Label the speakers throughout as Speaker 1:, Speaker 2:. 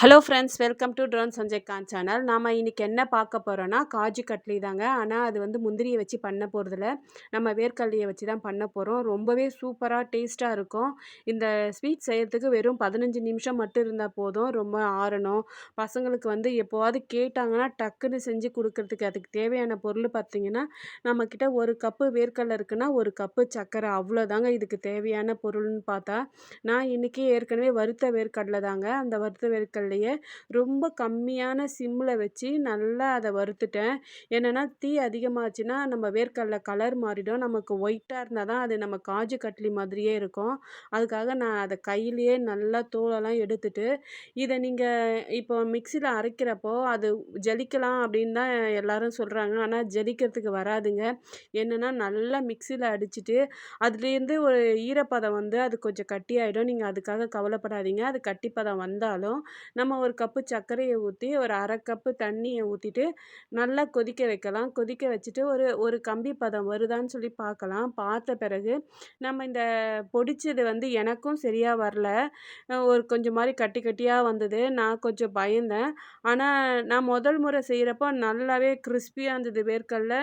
Speaker 1: Hello friends, welcome to drone Sanjay Khan channel. நாம் இன்றைக்கி என்ன பார்க்க போகிறோன்னா காஜு கட்லி தாங்க. ஆனால் அது வந்து முந்திரியை வச்சு பண்ண போகிறதில்ல, நம்ம வேர்க்கடலையை வச்சு தான் பண்ண போகிறோம். ரொம்பவே சூப்பராக டேஸ்ட்டாக இருக்கும். இந்த ஸ்வீட் செய்கிறதுக்கு வெறும் 15 நிமிஷம் மட்டும் இருந்தால் போதும். ரொம்ப ஆறணும். பசங்களுக்கு வந்து எப்போவாது கேட்டாங்கன்னா டக்குன்னு செஞ்சு கொடுக்கறதுக்கு. அதுக்கு தேவையான பொருள் பார்த்திங்கன்னா, நம்மக்கிட்ட 1 கப்பு வேர்க்கடலை இருக்குன்னா 1 கப்பு சர்க்கரை, அவ்வளோதாங்க இதுக்கு தேவையான பொருள்னு பார்த்தா. நான் இன்றைக்கி ஏற்கனவே வறுத்த வேர்க்கடலை தாங்க. அந்த வறுத்த வேர்க்கடலையே ரொம்ப கம்மியான சிம்மில் வச்சு நல்லா அதை வறுத்துட்டேன். என்னென்னா தீ அதிகமாச்சுன்னா நம்ம வேர்க்கடலை கலர் மாறிடும். நமக்கு ஒயிட்டாக இருந்தால் தான் அது நம்ம காஜு கட்லி மாதிரியே இருக்கும். அதுக்காக நான் அதை கையிலேயே நல்லா தோலெல்லாம் எடுத்துட்டு, இதை நீங்கள் இப்போ மிக்சியில் அரைக்கிறப்போ அது ஜலிக்கலாம் அப்படின்னு தான் எல்லாரும் சொல்கிறாங்க. ஆனால் ஜலிக்கிறதுக்கு வராதுங்க. என்னென்னா நல்லா மிக்சியில் அடிச்சுட்டு அதுலேருந்து ஒரு ஈரப்பதம் வந்து அது கொஞ்சம் கட்டியாயிடும். நீங்கள் அதுக்காக கவலைப்படாதீங்க. அது கட்டிப்பதம் வந்தாலும் நம்ம 1 கப்பு சர்க்கரையை ஊற்றி ஒரு 1/2 கப்பு தண்ணியை ஊற்றிட்டு நல்லா கொதிக்க வைக்கலாம். கொதிக்க வச்சுட்டு ஒரு கம்பி பதம் வருதான்னு சொல்லி பார்க்கலாம். பார்த்த பிறகு நம்ம இந்த பொடிச்சது வந்து எனக்கும் சரியாக வரல. ஒரு கொஞ்சம் மாதிரி கட்டி கட்டியாக வந்தது. நான் கொஞ்சம் பயந்தேன். ஆனால் நான் முதல் முறை செய்கிறப்போ நல்லாவே கிறிஸ்பியாக இருந்தது வேர்க்கடலை.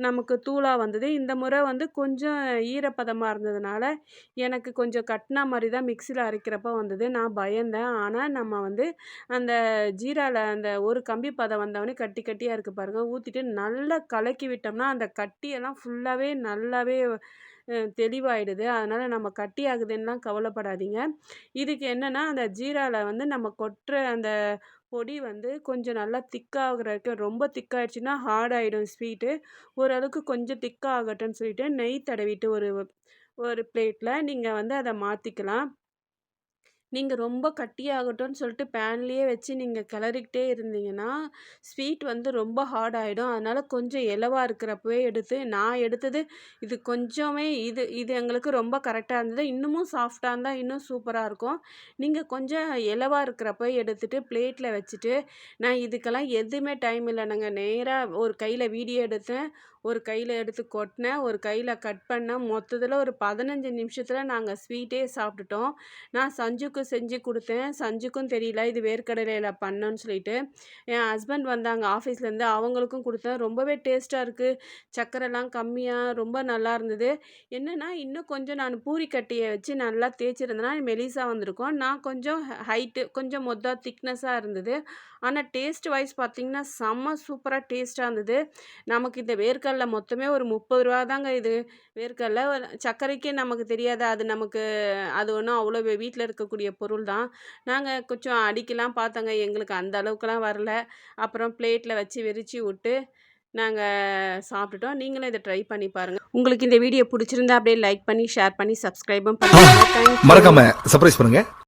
Speaker 1: நமக்கு தூளாக வந்தது. இந்த முறை வந்து கொஞ்சம் ஈரப்பதமாக இருந்ததுனால எனக்கு கொஞ்சம் கட்டினா மாதிரி தான் மிக்சியில் அரைக்கிறப்போ வந்தது. நான் பயந்தேன். ஆனால் நம்ம வந்து அந்த ஜீராவில் அந்த ஒரு கம்பி பதம் வந்தவொடனே கட்டி கட்டியாக இருக்குது பாருங்கள், ஊற்றிட்டு நல்லா கலக்கி விட்டோம்னா அந்த கட்டியெல்லாம் ஃபுல்லாகவே நல்லாவே தெளிவாயிடுது. அதனால் நம்ம கட்டி ஆகுதுன்னுலாம் கவலைப்படாதீங்க. இதுக்கு என்னென்னா அந்த ஜீராவில் வந்து நம்ம கொட்டுற அந்த பொடி வந்து கொஞ்சம் நல்லா திக்காகிற வரைக்கும், ரொம்ப திக்காயிடுச்சுன்னா ஹார்ட் ஆகிடும் ஸ்வீட்டு. ஓரளவுக்கு கொஞ்சம் திக்காகட்டும்னு சொல்லிட்டு நெய் தடவிட்டு ஒரு பிளேட்டில் நீங்கள் வந்து அதை மாற்றிக்கலாம். நீங்கள் ரொம்ப கட்டியாகட்டும்னு சொல்லிட்டு பேன்லேயே வச்சு நீங்கள் கிளறிக்கிட்டே இருந்தீங்கன்னா ஸ்வீட் வந்து ரொம்ப ஹார்ட் ஆகிடும். அதனால் கொஞ்சம் இலவாக இருக்கிறப்பவே எடுத்து நான் எடுத்தது இது கொஞ்சமே இது இது எங்களுக்கு ரொம்ப கரெக்டாக இருந்தது. இன்னமும் சாஃப்டாக இருந்தால் இன்னும் சூப்பராக இருக்கும். நீங்கள் கொஞ்சம் இலவாக இருக்கிறப்ப எடுத்துகிட்டு பிளேட்டில் வச்சுட்டு, நான் இதுக்கெல்லாம் எதுவுமே டைம் இல்லைனுங்க. நேராக ஒரு கையில் வீடியோ எடுத்தேன், ஒரு கையில் எடுத்து கொட்டினேன், ஒரு கையில் கட் பண்ணேன். மொத்தத்தில் ஒரு 15 நிமிஷத்தில் நாங்கள் ஸ்வீட்டே சாப்பிட்டுட்டோம். நான் சஞ்சுக்கு செஞ்சு கொடுத்தேன். சஞ்சுக்கும் தெரியல இது வேர்க்கடலையில் பண்ணோன்னு சொல்லிட்டு. என் ஹஸ்பண்ட் வந்தாங்க ஆஃபீஸ்லேருந்து, அவங்களுக்கும் கொடுத்தேன். ரொம்பவே டேஸ்ட்டாக இருக்குது. சர்க்கரைலாம் கம்மியாக ரொம்ப நல்லா இருந்தது. என்னென்னா இன்னும் கொஞ்சம் நான் பூரி கட்டியை வச்சு நல்லா தேய்ச்சிருந்தேன்னா மெலிசாக வந்திருக்கும். நான் கொஞ்சம் ஹைட்டு கொஞ்சம் மொத்தம் திக்னஸாக இருந்தது. ஆனால் டேஸ்ட் வைஸ் பார்த்திங்கன்னா செம்ம சூப்பராக டேஸ்ட்டாக இருந்தது. நமக்கு இந்த வேர்க்கடலை மொத்தமே ஒரு 30 ரூபா தாங்க. இது வேர்க்கடலை சர்க்கரைக்கே நமக்கு தெரியாது. அது ஒன்றும் அவ்வளோ வீட்டில் இருக்கக்கூடிய பொருள் தான். நாங்கள் கொஞ்சம் அடிக்கலாம் பார்த்தோங்க, எங்களுக்கு அந்த அளவுக்குலாம் வரல. அப்புறம் பிளேட்டில் வச்சு விரித்து விட்டு நாங்கள் சாப்பிட்டுட்டோம். நீங்களும் இதை ட்ரை பண்ணி பாருங்கள். உங்களுக்கு இந்த வீடியோ பிடிச்சிருந்தா அப்படியே லைக் பண்ணி ஷேர் பண்ணி சப்ஸ்கிரைபும் பண்ணுங்கள்.
Speaker 2: மறக்காம சர்ப்ரைஸ் பண்ணுங்க.